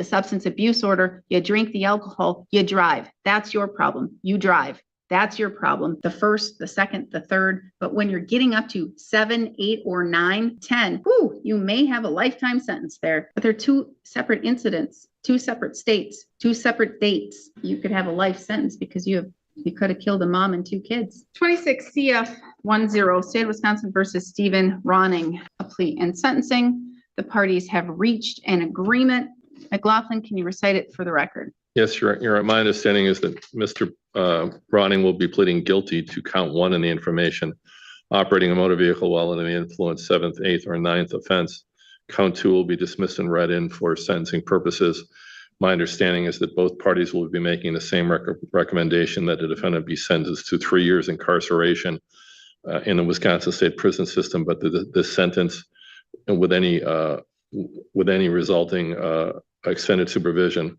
the substance abuse order, you drink the alcohol, you drive. That's your problem. You drive. That's your problem. The first, the second, the third. But when you're getting up to 7, 8, or 9, 10, whoo, you may have a lifetime sentence there. But they're two separate incidents, two separate states, two separate dates. You could have a life sentence because you could have killed a mom and 2 kids. 26 CF 10, State of Wisconsin versus Stephen Ronning, a plea and sentencing. The parties have reached an agreement. McLaughlin, can you recite it for the record? Yes, you're right. My understanding is that Mr. Ronning will be pleading guilty to count 1 in the information, operating a motor vehicle while under the influence, 7th, 8th, or 9th offense. Count 2 will be dismissed and read in for sentencing purposes. My understanding is that both parties will be making the same recommendation that the defendant be sentenced to 3 years incarceration in the Wisconsin state prison system, but this sentence with any resulting extended supervision,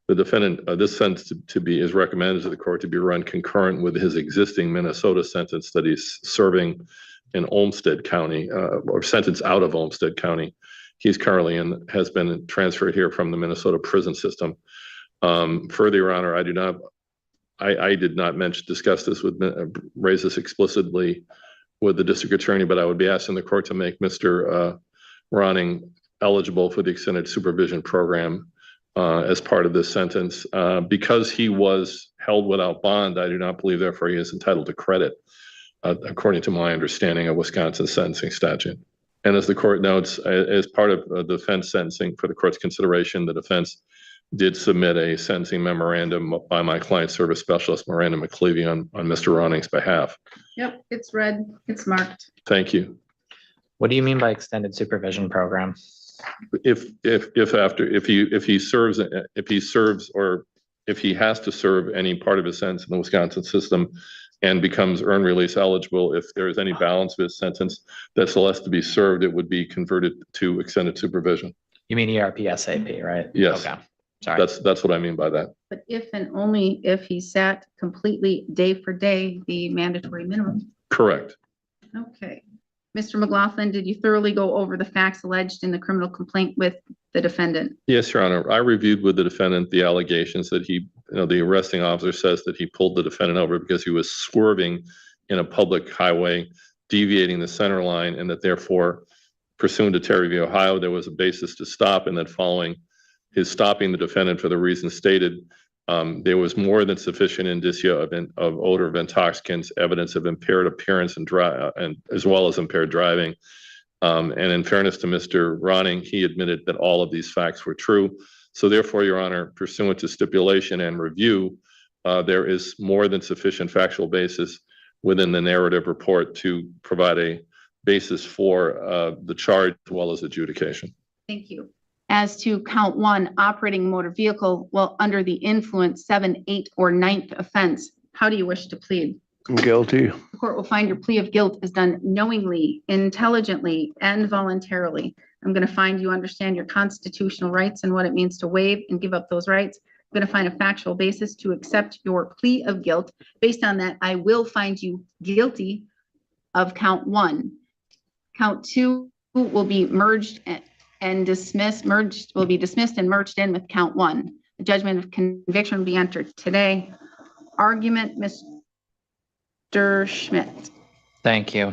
the defendant, this sentence is recommended to the court to be run concurrent with his existing Minnesota sentence that he's serving in Olmsted County, or sentence out of Olmsted County. He's currently has been transferred here from the Minnesota prison system. Further, Your Honor, I did not discuss this raise this explicitly with the district attorney, but I would be asking the court to make Mr. Ronning eligible for the extended supervision program as part of this sentence. Because he was held without bond, I do not believe, therefore, he is entitled to credit, according to my understanding of Wisconsin sentencing statute. And as the court notes, as part of the defense sentencing for the court's consideration, the defense did submit a sentencing memorandum by my client service specialist, Miranda McClevey, on Mr. Ronning's behalf. Yep, it's red, it's marked. Thank you. What do you mean by extended supervision program? If he serves or if he has to serve any part of his sentence in the Wisconsin system and becomes earned release eligible, if there is any balance of his sentence that's less to be served, it would be converted to extended supervision. You mean ERPSAP, right? Yes. Okay. Sorry. That's what I mean by that. But if and only if he sat completely day for day, the mandatory minimum. Correct. Okay. Mr. McLaughlin, did you thoroughly go over the facts alleged in the criminal complaint with the defendant? Yes, Your Honor. I reviewed with the defendant the allegations that the arresting officer says that he pulled the defendant over because he was swerving in a public highway, deviating the center line, and that therefore, pursuant to Terry v. Ohio, there was a basis to stop, and that following his stopping the defendant for the reasons stated, there was more than sufficient indicia of odor of intoxicants, evidence of impaired appearance and as well as impaired driving. And in fairness to Mr. Ronning, he admitted that all of these facts were true. So therefore, Your Honor, pursuant to stipulation and review, there is more than sufficient factual basis within the narrative report to provide a basis for the charge as well as adjudication. Thank you. As to count 1, operating a motor vehicle while under the influence, 7, 8, or 9th offense, how do you wish to plead? Guilty. The court will find your plea of guilt is done knowingly, intelligently, and voluntarily. I'm going to find you understand your constitutional rights and what it means to waive and give up those rights. I'm going to find a factual basis to accept your plea of guilt. Based on that, I will find you guilty of count 1. Count 2 will be merged and dismissed, will be dismissed and merged in with count 1. The judgment of conviction will be entered today. Argument, Mr. Schmidt. Thank you.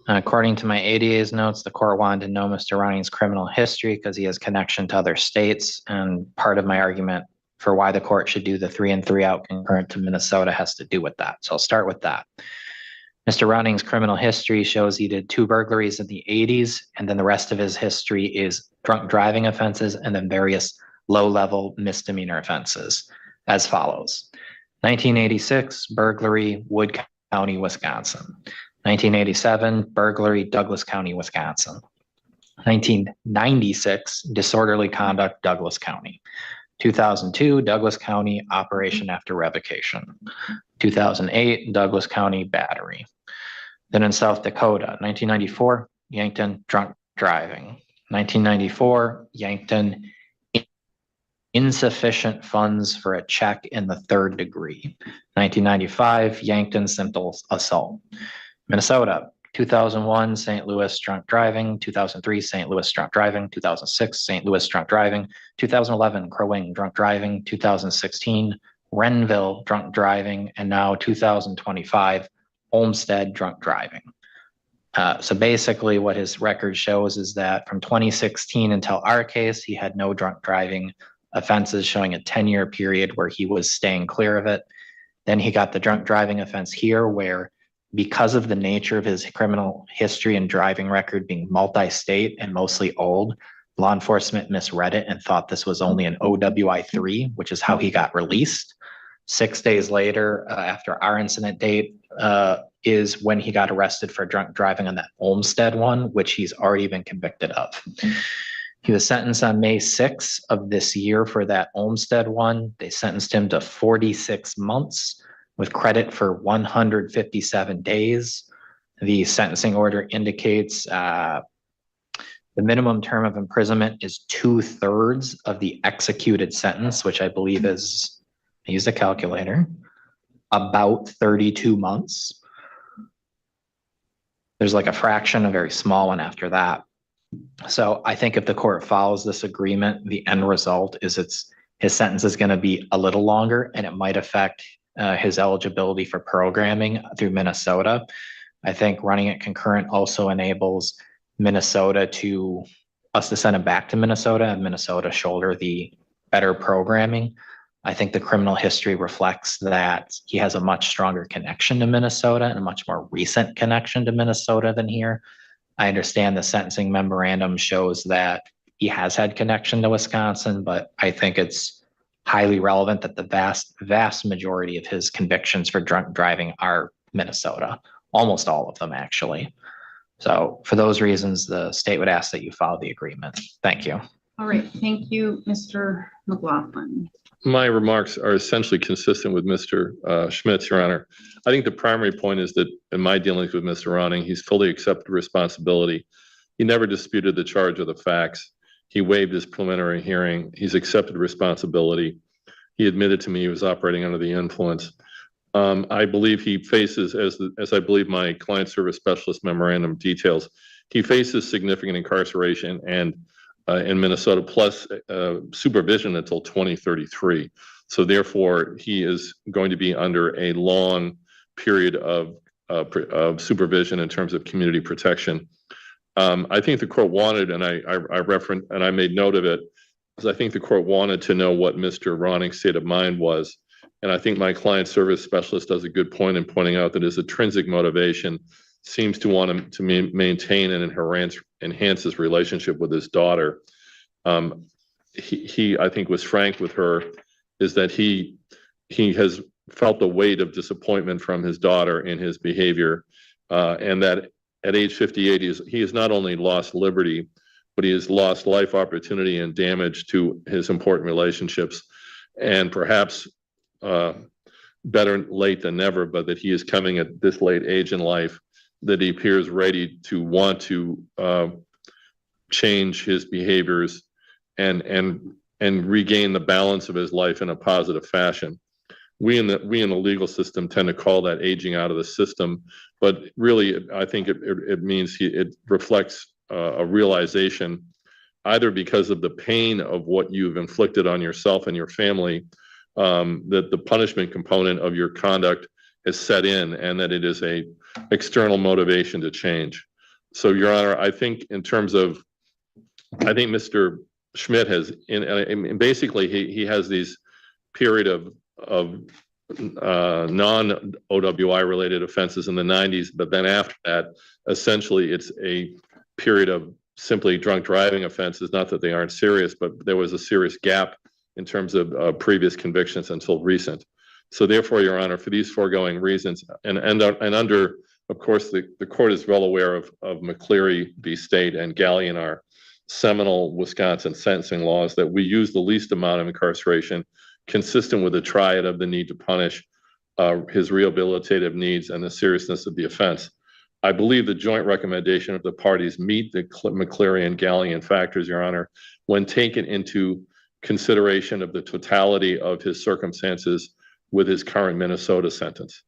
According to my ADA's notes, the court wanted to know Mr. Ronning's criminal history because he has connection to other states. And part of my argument for why the court should do the 3 and 3 out concurrent to Minnesota has to do with that. So I'll start with that. Mr. Ronning's criminal history shows he did 2 burglaries in the 80s, and then the rest of his history is drunk driving offenses and then various low-level misdemeanor offenses as follows. 1986, burglary, Wood County, Wisconsin. 1987, burglary, Douglas County, Wisconsin. 1996, disorderly conduct, Douglas County. 2002, Douglas County, operation after revocation. 2008, Douglas County, battery. Then in South Dakota, 1994, Yankton, drunk driving. 1994, Yankton, insufficient funds for a check in the 3rd degree. 1995, Yankton, simple assault. Minnesota, 2001, St. Louis drunk driving, 2003, St. Louis drunk driving, 2006, St. Louis drunk driving, 2011, Crow Wing drunk driving, 2016, Renville drunk driving, and now 2025, Olmsted drunk driving. So basically what his record shows is that from 2016 until our case, he had no drunk driving offenses, showing a 10-year period where he was staying clear of it. Then he got the drunk driving offense here, where because of the nature of his criminal history and driving record being multi-state and mostly old, law enforcement misread it and thought this was only an OWI 3, which is how he got released. 6 days later, after our incident date, is when he got arrested for drunk driving on that Olmsted one, which he's already been convicted of. He was sentenced on May 6th of this year for that Olmsted one. They sentenced him to 46 months with credit for 157 days. The sentencing order indicates the minimum term of imprisonment is 2/3 of the executed sentence, which I believe is, I used a calculator, about 32 months. There's like a fraction, a very small one after that. So I think if the court follows this agreement, the end result is his sentence is going to be a little longer, and it might affect his eligibility for programming through Minnesota. I think running it concurrent also enables Minnesota us to send him back to Minnesota, and Minnesota shoulder the better programming. I think the criminal history reflects that he has a much stronger connection to Minnesota and a much more recent connection to Minnesota than here. I understand the sentencing memorandum shows that he has had connection to Wisconsin, but I think it's highly relevant that the vast majority of his convictions for drunk driving are Minnesota, almost all of them actually. So for those reasons, the state would ask that you follow the agreement. Thank you. All right, thank you, Mr. McLaughlin. My remarks are essentially consistent with Mr. Schmidt's, Your Honor. I think the primary point is that in my dealings with Mr. Ronning, he's fully accepted responsibility. He never disputed the charge of the facts. He waived his preliminary hearing. He's accepted responsibility. He admitted to me he was operating under the influence. I believe he faces, as I believe my client service specialist memorandum details, he faces significant incarceration and in Minnesota, plus supervision until 2033. So therefore, he is going to be under a long period of supervision in terms of community protection. I think the court wanted, and I referenced, and I made note of it, because I think the court wanted to know what Mr. Ronning's state of mind was. And I think my client service specialist does a good point in pointing out that his intrinsic motivation seems to want him to maintain and enhance his relationship with his daughter. He I think was frank with her, is that he has felt the weight of disappointment from his daughter in his behavior, and that at age 58, he has not only lost liberty, but he has lost life opportunity and damage to his important relationships. And perhaps better late than never, but that he is coming at this late age in life, that he appears ready to want to change his behaviors and regain the balance of his life in a positive fashion. We in the legal system tend to call that aging out of the system, but really I think it means it reflects a realization, either because of the pain of what you've inflicted on yourself and your family, that the punishment component of your conduct is set in, and that it is a external motivation to change. So, Your Honor, I think in terms of, I think Mr. Schmidt has, basically he has these period of non-OWI related offenses in the 90s, but then after that, essentially it's a period of simply drunk driving offenses. Not that they aren't serious, but there was a serious gap in terms of previous convictions until recent. So therefore, Your Honor, for these foregoing reasons, and under, of course, the court is well aware of McCleary v. State and Gallion, our seminal Wisconsin sentencing laws, that we use the least amount of incarceration consistent with the triad of the need to punish, his rehabilitative needs, and the seriousness of the offense. I believe the joint recommendation of the parties meet the McCleary and Gallion factors, Your Honor, when taken into consideration of the totality of his circumstances with his current Minnesota sentence.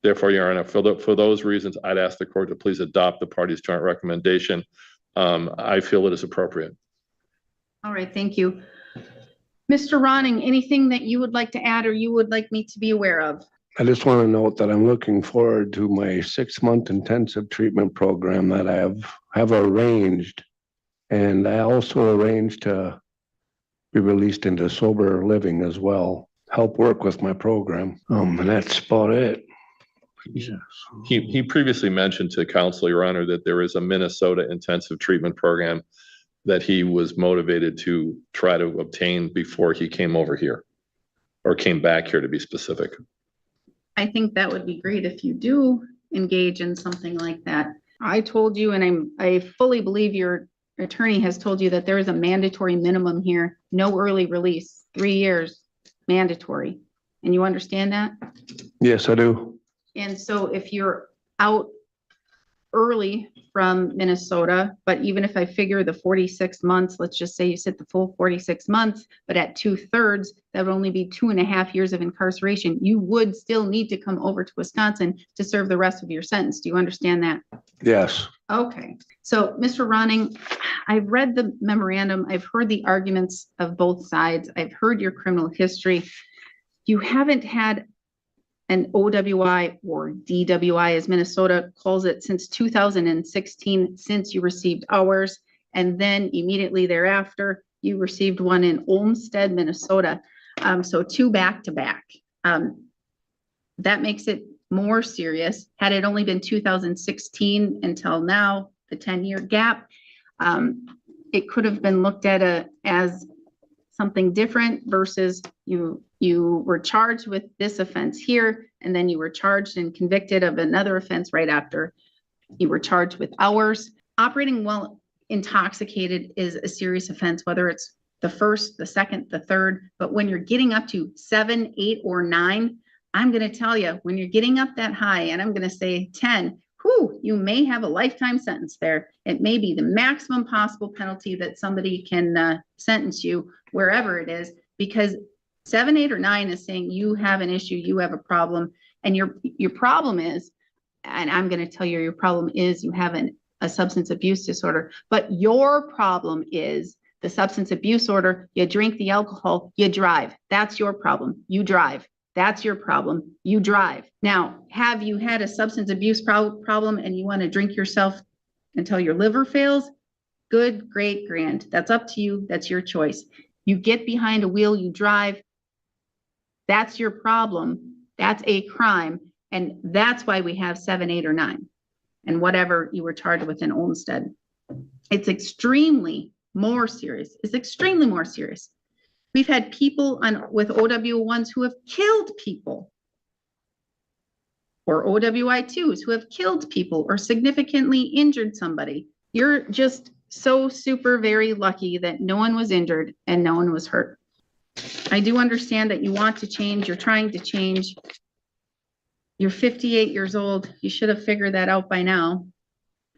Therefore, Your Honor, for those reasons, I'd ask the court to please adopt the party's joint recommendation. I feel it is appropriate. All right, thank you. Mr. Ronning, anything that you would like to add or you would like me to be aware of? I just want to note that I'm looking forward to my 6-month intensive treatment program that I have arranged. And I also arranged to be released into sober living as well, help work with my program. And that's about it. Yes. He previously mentioned to counsel, Your Honor, that there is a Minnesota intensive treatment program that he was motivated to try to obtain before he came over here, or came back here to be specific. I think that would be great if you do engage in something like that. I told you, and I fully believe your attorney has told you that there is a mandatory minimum here, no early release, 3 years, mandatory. And you understand that? Yes, I do. And so if you're out early from Minnesota, but even if I figure the 46 months, let's just say you sit the full 46 months, but at 2/3, that would only be 2.5 years of incarceration. You would still need to come over to Wisconsin to serve the rest of your sentence. Do you understand that? Yes. Okay. So, Mr. Ronning, I've read the memorandum. I've heard the arguments of both sides. I've heard your criminal history. You haven't had an OWI or DWI, as Minnesota calls it, since 2016, since you received ours. And then immediately thereafter, you received one in Olmsted, Minnesota. So 2 back-to-back. That makes it more serious. Had it only been 2016 until now, the 10-year gap, it could have been looked at as something different versus you were charged with this offense here, and then you were charged and convicted of another offense right after you were charged with ours. Operating while intoxicated is a serious offense, whether it's the first, the second, the third, but when you're getting up to 7, 8, or 9, I'm going to tell you, when you're getting up that high, and I'm going to say 10, you may have a lifetime sentence there. It may be the maximum possible penalty that somebody can sentence you wherever it is, because 7, 8, or 9 is saying you have an issue, you have a problem, and your problem is, and I'm going to tell you your problem is you have a substance abuse disorder, but your problem is the substance abuse order. You drink the alcohol, you drive. That's your problem. You drive. That's your problem. You drive. Now, have you had a substance abuse problem and you want to drink yourself until your liver fails? Good, great, grand. That's up to you. That's your choice. You get behind a wheel, you drive. That's your problem. That's a crime. And that's why we have 7, 8, or 9 and whatever you were charged with in Olmsted. It's extremely more serious. It's extremely more serious. We've had people with OW1s who have killed people, or OWI2s who have killed people or significantly injured somebody. You're just so super very lucky that no one was injured and no one was hurt. I do understand that you want to change. You're trying to change. You're 58 years old. You should have figured that out by now,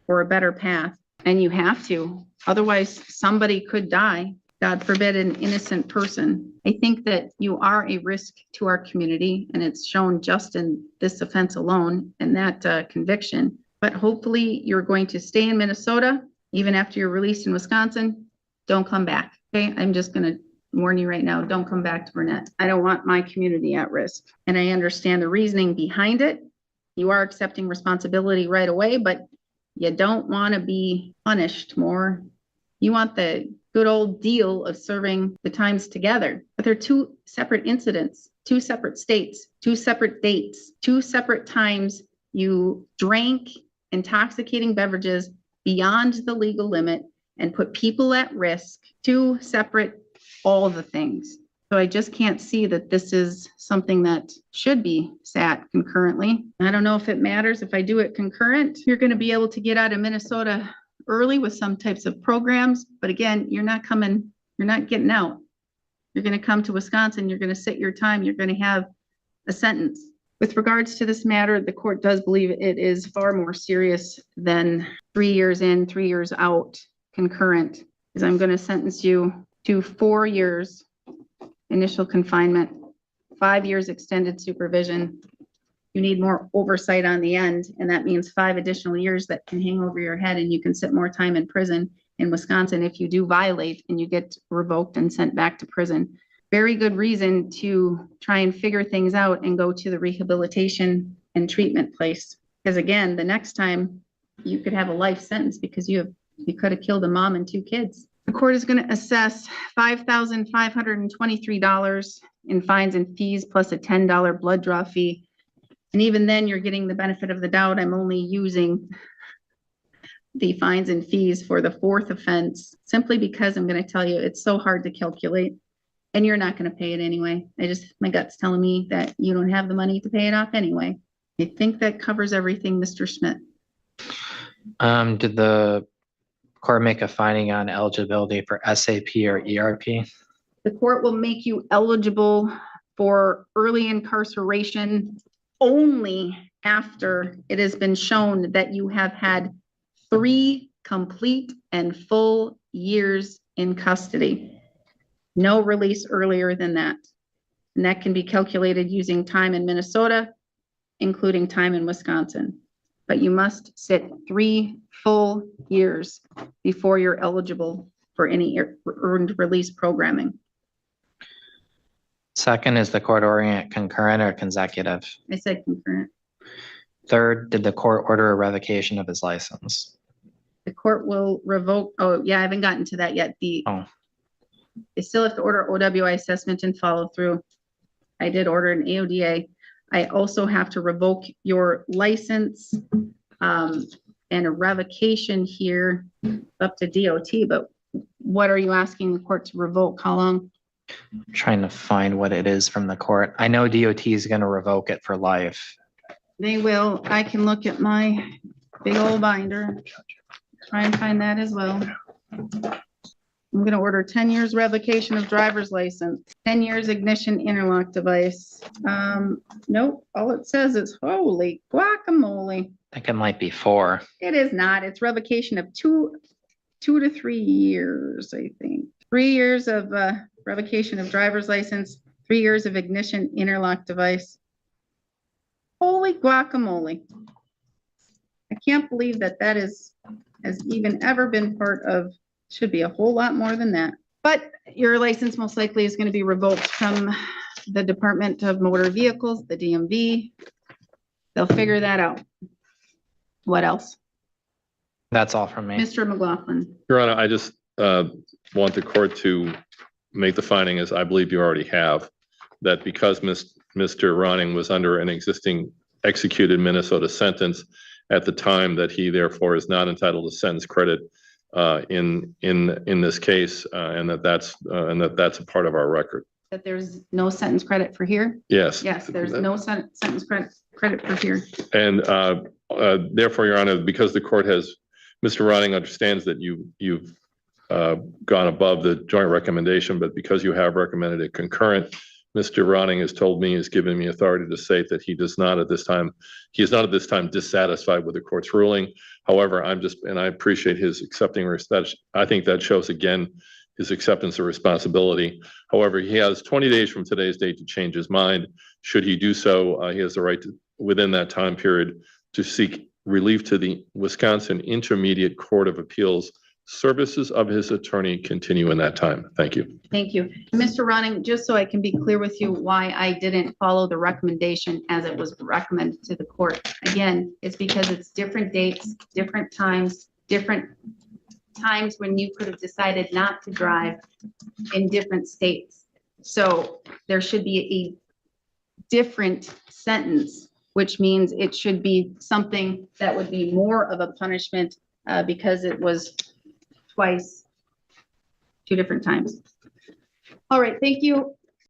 for a better path. And you have to. Otherwise, somebody could die. God forbid, an innocent person. I think that you are a risk to our community, and it's shown just in this offense alone and that conviction. But hopefully you're going to stay in Minnesota, even after you're released in Wisconsin. Don't come back, okay? I'm just going to warn you right now, don't come back to Burnett. I don't want my community at risk. And I understand the reasoning behind it. You are accepting responsibility right away, but you don't want to be punished more. You want the good old deal of serving the times together. But they're 2 separate incidents, 2 separate states, 2 separate dates, 2 separate times you drank intoxicating beverages beyond the legal limit and put people at risk. 2 separate, all the things. So I just can't see that this is something that should be sat concurrently. I don't know if it matters if I do it concurrent. You're going to be able to get out of Minnesota early with some types of programs, but again, you're not getting out. You're going to come to Wisconsin, you're going to sit your time, you're going to have a sentence. With regards to this matter, the court does believe it is far more serious than 3 years in, 3 years out concurrent, because I'm going to sentence you to 4 years initial confinement, 5 years extended supervision, You need more oversight on the end, and that means 5 additional years that can hang over your head, and you can sit more time in prison in Wisconsin if you do violate and you get revoked and sent back to prison. Very good reason to try and figure things out and go to the rehabilitation and treatment place. Because again, the next time you could have a life sentence because you could have killed a mom and 2 kids. The court is going to assess $5,523 in fines and fees plus a $10 blood draw fee. And even then, you're getting the benefit of the doubt. I'm only using the fines and fees for the 4th offense, simply because I'm going to tell you, it's so hard to calculate and you're not going to pay it anyway. My gut's telling me that you don't have the money to pay it off anyway. I think that covers everything, Mr. Schmidt. Did the court make a finding on eligibility for SAP or ERP? The court will make you eligible for early incarceration only after it has been shown that you have had 3 complete and full years in custody. No release earlier than that. And that can be calculated using time in Minnesota, including time in Wisconsin. But you must sit 3 full years before you're eligible for any earned release programming. Second, is the court ordering it concurrent or consecutive? I said concurrent. Third, did the court order a revocation of his license? The court will revoke, oh yeah, I haven't gotten to that yet. They still have to order OWI assessment and follow through. I did order an AODA. I also have to revoke your license and a revocation here up to DOT, but what are you asking the court to revoke? How long? I'm trying to find what it is from the court. I know DOT is going to revoke it for life. They will. I can look at my big old binder. Try and find that as well. I'm going to order 10 years revocation of driver's license, 10 years ignition interlock device. Nope. All it says is holy guacamole. I think it might be 4. It is not. It's revocation of 2 to 3 years, I think. 3 years of revocation of driver's license, 3 years of ignition interlock device. Holy guacamole. I can't believe that has even ever been part of, should be a whole lot more than that. But your license most likely is going to be revoked from the Department of Motor Vehicles, the DMV. They'll figure that out. What else? That's all from me. Mr. McLaughlin. Your Honor, I just want the court to make the finding, as I believe you already have, that because Mr. Ronning was under an existing executed Minnesota sentence at the time, that he therefore is not entitled to sentence credit in this case, and that's a part of our record. That there's no sentence credit for here? Yes. Yes, there's no sentence credit for here. And therefore, Your Honor, because the court has, Mr. Ronning understands that you've gone above the joint recommendation, but because you have recommended it concurrent, Mr. Ronning has told me, has given me authority to say that he is not at this time dissatisfied with the court's ruling. However, and I appreciate his accepting that. I think that shows again his acceptance of responsibility. However, he has 20 days from today's date to change his mind. Should he do so, he has the right to, within that time period, to seek relief to the Wisconsin Intermediate Court of Appeals. Services of his attorney continue in that time. Thank you. Thank you. Mr. Ronning, just so I can be clear with you why I didn't follow the recommendation as it was recommended to the court. Again, it's because it's different dates, different times when you could have decided not to drive in different states. So there should be a different sentence, which means it should be something that would be more of a punishment because it was twice, 2 different times. All right, thank you.